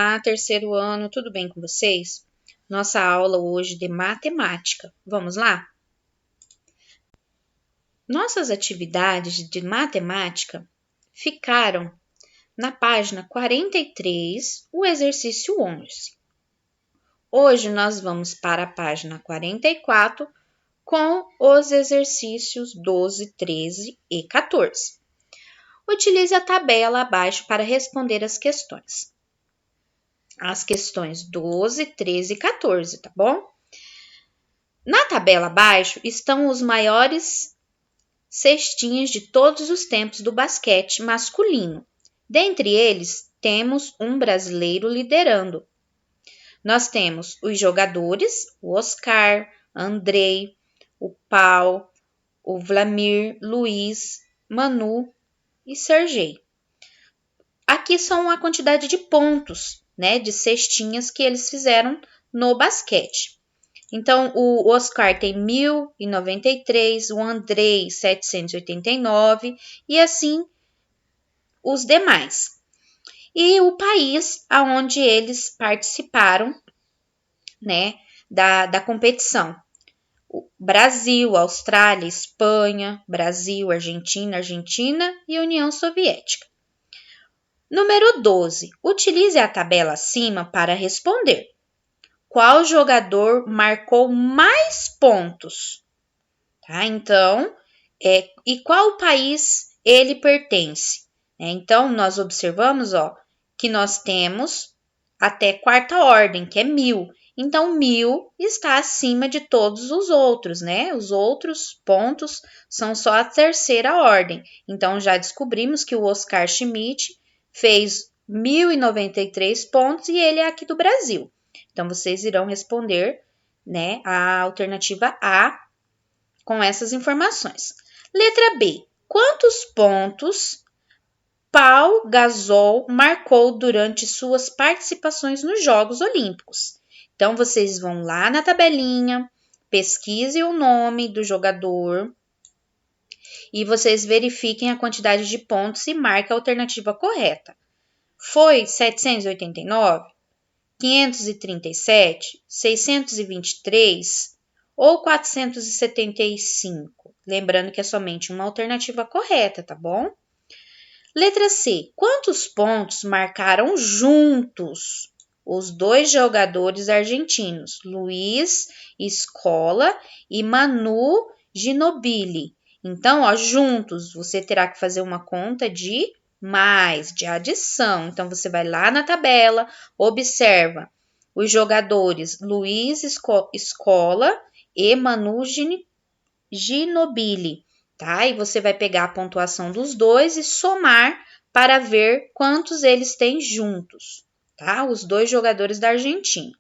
Olá, terceiro ano, tudo bem com vocês? Nossa aula hoje de matemática. Vamos lá? Nossas atividades de matemática ficaram na página 43, o exercício 11. Hoje nós vamos para a página 44 com os exercícios 12, 13 e 14. Utilize a tabela abaixo para responder as questões. As questões 12, 13 e 14, tá bom? Na tabela abaixo estão os maiores cestinhas de todos os tempos do basquete masculino. Dentre eles, temos um brasileiro liderando. Nós temos os jogadores, o Oscar, Andrei, o Pau, o Vlamir, Luiz, Manu e Sergei. Aqui são a quantidade de pontos, né, de cestinhas que eles fizeram no basquete. Então, o Oscar tem 1.093, o Andrei 789 e assim os demais. E o país aonde eles participaram, né, da competição. O Brasil, Austrália, Espanha, Brasil, Argentina e União Soviética. Número 12. Utilize a tabela acima para responder. Qual jogador marcou mais pontos? Tá? Então, e qual país ele pertence? Então, nós observamos que nós temos até quarta ordem, que é 1.000. Então, 1.000 está acima de todos os outros, né? Os outros pontos são só a terceira ordem. Então, já descobrimos que o Oscar Schmidt fez 1.093 pontos e ele é aqui do Brasil. Então, vocês irão responder, né, a alternativa A com essas informações. Letra B. Quantos pontos Pau Gasol marcou durante suas participações nos Jogos Olímpicos? Então, vocês vão lá na tabelinha, pesquise o nome do jogador e vocês verifiquem a quantidade de pontos e marquem a alternativa correta. Foi 789, 537, 623 ou 475? Lembrando que é somente uma alternativa correta, tá bom? Letra C. Quantos pontos marcaram juntos os dois jogadores argentinos, Luiz Scola e Manu Ginóbili? Então, juntos você terá que fazer uma conta de mais, de adição. Então, você vai lá na tabela, observa os jogadores Luiz Scola e Manu Ginóbili, tá? E você vai pegar a pontuação dos dois e somar para ver quantos eles têm juntos, tá? Os dois jogadores da Argentina.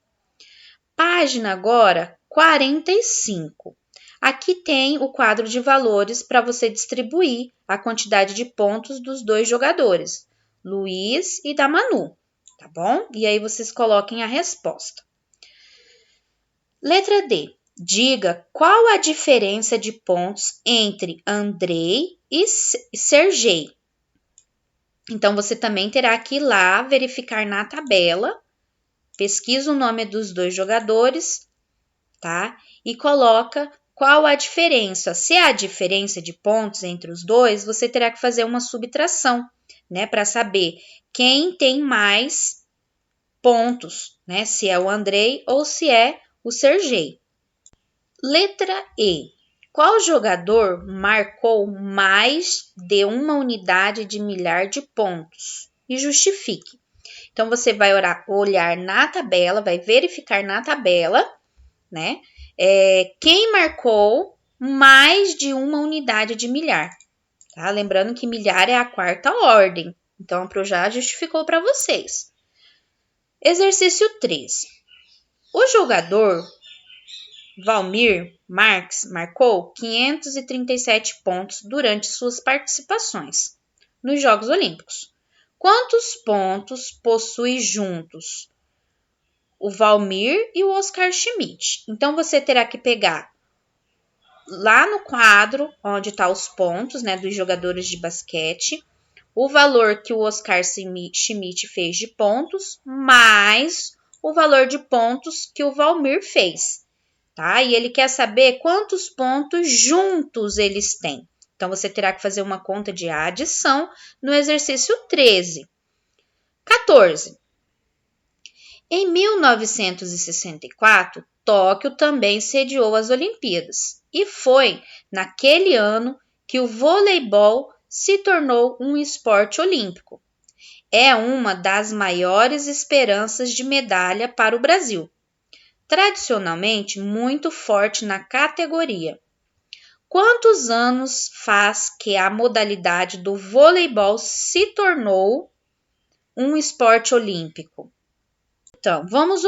Página agora 45. Aqui tem o quadro de valores para você distribuir a quantidade de pontos dos dois jogadores, Luiz e da Manu, tá bom? E aí vocês coloquem a resposta. Letra D. Diga qual a diferença de pontos entre Andrei e Sergei. Então, você também terá que ir lá verificar na tabela, pesquisa o nome dos dois jogadores, tá? E coloca qual a diferença. Se há diferença de pontos entre os dois, você terá que fazer uma subtração, né? Para saber quem tem mais pontos, né? Se é o Andrei ou se é o Sergei. Letra E. Qual jogador marcou mais de uma unidade de milhar de pontos? E justifique. Então, você vai olhar na tabela, vai verificar na tabela, né? Quem marcou mais de uma unidade de milhar. Tá? Lembrando que milhar é a quarta ordem. Então, a Pro já justificou para vocês. Exercício 3. O jogador Valmir Marques marcou 537 pontos durante suas participações nos Jogos Olímpicos. Quantos pontos possui juntos o Valmir e o Oscar Schmidt? Então, você terá que pegar lá no quadro onde estão os pontos, né, dos jogadores de basquete, o valor que o Oscar Schmidt fez de pontos, mais o valor de pontos que o Valmir fez, tá? E ele quer saber quantos pontos juntos eles têm. Então, você terá que fazer uma conta de adição no exercício 13. 14. Em 1964, Tóquio também sediou as Olimpíadas, e foi naquele ano que o voleibol se tornou um esporte olímpico. É uma das maiores esperanças de medalha para o Brasil, tradicionalmente muito forte na categoria. Quantos anos faz que a modalidade do voleibol se tornou um esporte olímpico? Então, vamos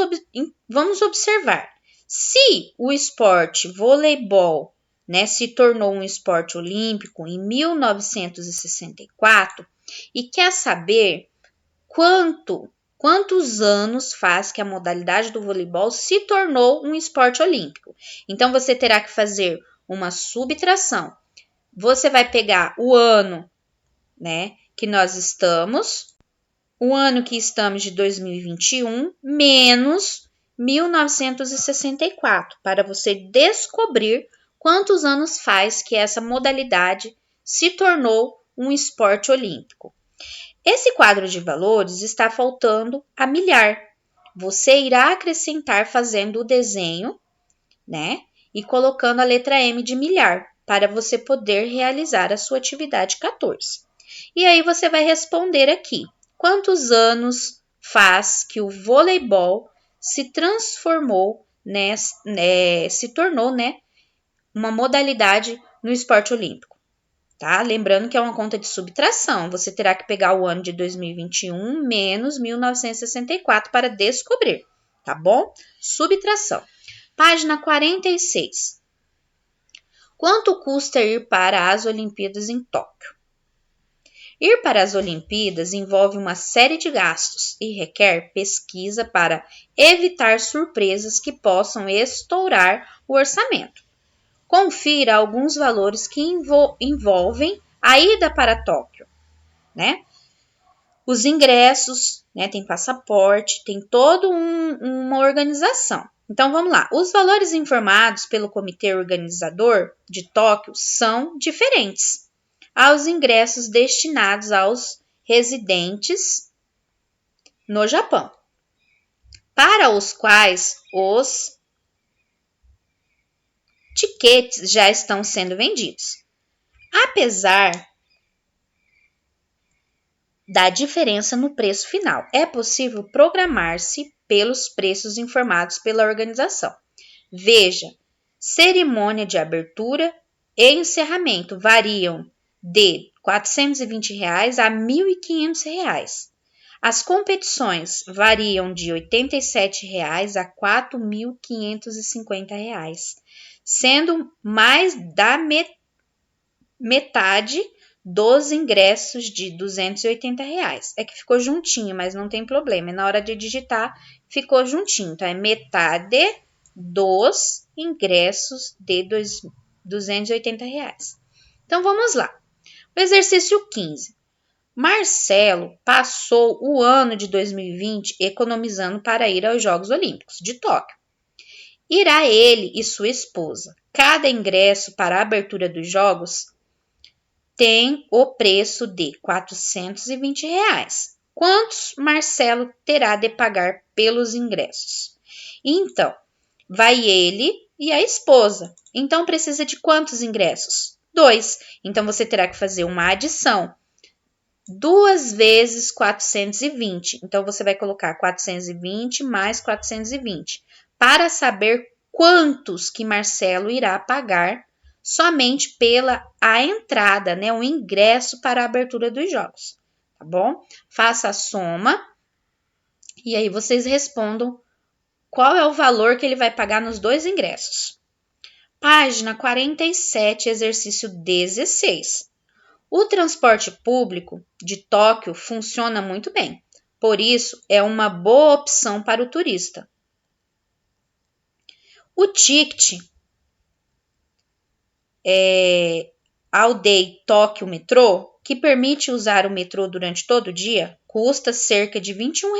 observar. Se o esporte voleibol, né, se tornou um esporte olímpico em 1964 e quer saber quantos anos faz que a modalidade do voleibol se tornou um esporte olímpico. Então, você terá que fazer uma subtração. Você vai pegar o ano, né, que nós estamos, o ano que estamos de 2021, menos 1964, para você descobrir quantos anos faz que essa modalidade se tornou um esporte olímpico. Esse quadro de valores está faltando a milhar. Você irá acrescentar fazendo o desenho, né? E colocando a letra M de milhar, para você poder realizar a sua atividade 14. E aí você vai responder aqui. Quantos anos faz que o voleibol se transformou, se tornou, uma modalidade no esporte olímpico? Tá? Lembrando que é uma conta de subtração. Você terá que pegar o ano de 2021 menos 1964 para descobrir, tá bom? Subtração. Página 46. Quanto custa ir para as Olimpíadas em Tóquio? Ir para as Olimpíadas envolve uma série de gastos e requer pesquisa para evitar surpresas que possam estourar o orçamento. Confira alguns valores que envolvem a ida para Tóquio, né? Os ingressos, né? Tem passaporte, tem toda uma organização. Então, vamos lá. Os valores informados pelo comitê organizador de Tóquio são diferentes aos ingressos destinados aos residentes no Japão, para os quais os tickets já estão sendo vendidos. Apesar da diferença no preço final, é possível programar-se pelos preços informados pela organização. Veja, cerimônia de abertura e encerramento variam de R$ 420 a R$ 1.500. As competições variam de R$ 87 a R$ 4.550, sendo mais da metade dos ingressos de R$ 280. É que ficou juntinho, mas não tem problema. Na hora de digitar, ficou juntinho. Então, é metade dos ingressos de R$ 280. Então, vamos lá. O exercício 15. Marcelo passou o ano de 2020 economizando para ir aos Jogos Olímpicos de Tóquio. Irá ele e sua esposa. Cada ingresso para a abertura dos Jogos tem o preço de R$ 420. Quantos Marcelo terá de pagar pelos ingressos? Então, vai ele e a esposa. Então, precisa de quantos ingressos? 2. Então, você terá que fazer uma adição. 2 vezes 420. Então, você vai colocar 420 mais 420 para saber quantos que Marcelo irá pagar somente pela a entrada, né, o ingresso para a abertura dos jogos, tá bom? Faça a soma e aí vocês respondam qual é o valor que ele vai pagar nos dois ingressos. Página 47, exercício 16. O transporte público de Tóquio funciona muito bem, por isso é uma boa opção para o turista. O ticket All Day Tóquio Metrô que permite usar o metrô durante todo o dia, custa cerca de R$ 21.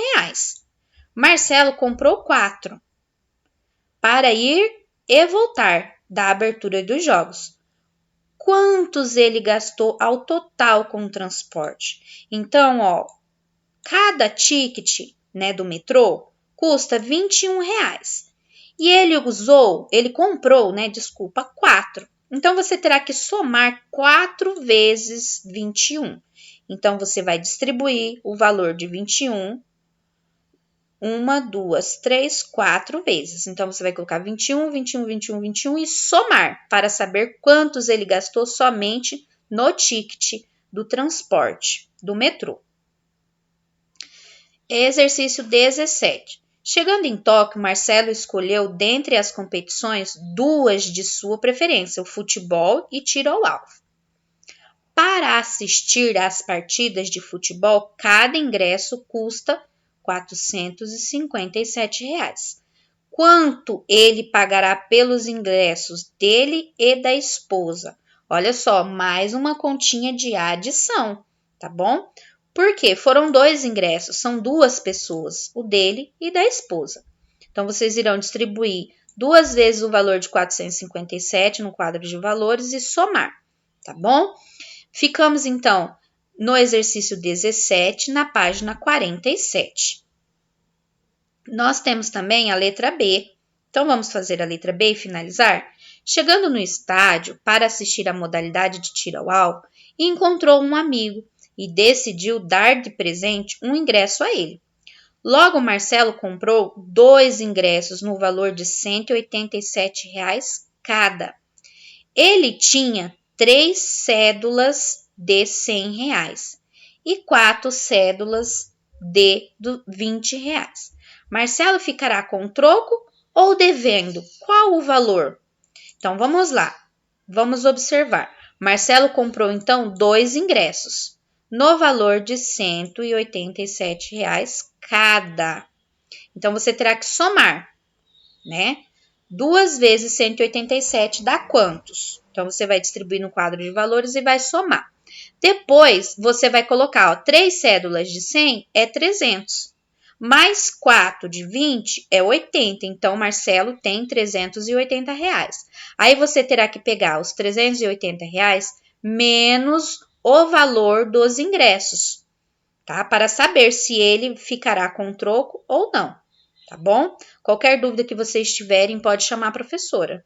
Marcelo comprou 4 para ir e voltar da abertura dos jogos. Quantos ele gastou ao total com o transporte? Então, cada ticket, né, do metrô custa R$ 21. E ele comprou, 4. Então, você terá que somar 4 vezes 21. Então, você vai distribuir o valor de 21 2, 3, 4 vezes. Então, você vai colocar 21, 21, 21, 21 e somar para saber quantos ele gastou somente no ticket do transporte do metrô. Exercício 17. Chegando em Tóquio, Marcelo escolheu dentre as competições 2 de sua preferência, o futebol e tiro ao alvo. Para assistir às partidas de futebol, cada ingresso custa R$ 457. Quanto ele pagará pelos ingressos dele e da esposa? Olha só, mais uma continha de adição, tá bom? Porque foram 2 ingressos, são 2 pessoas, o dele e da esposa. Então, vocês irão distribuir 2 vezes o valor de 457 no quadro de valores e somar, tá bom? Ficamos, então, no exercício 17, na página 47. Nós temos também a letra B. Então, vamos fazer a letra B e finalizar? Chegando no estádio para assistir à modalidade de tiro ao alvo, encontrou um amigo e decidiu dar de presente um ingresso a ele. Logo, Marcelo comprou 2 ingressos no valor de R$ 187 cada. Ele tinha 3 cédulas de R$ 100 e 4 cédulas de R$ 20. Marcelo ficará com troco ou devendo? Qual o valor? Então, vamos lá. Vamos observar. Marcelo comprou, então, 2 ingressos no valor de R$ 187 cada. Então, você terá que somar, né? 2 vezes 187 dá quantos? Então, você vai distribuir no quadro de valores e vai somar. Depois, você vai colocar, 3 cédulas de 100 é 300. Mais 4 de 20 é 80. Então, Marcelo tem R$ 380. Aí, você terá que pegar os R$ 380 menos o valor dos ingressos, tá? Para saber se ele ficará com troco ou não, tá bom? Qualquer dúvida que vocês tiverem, pode chamar a professora.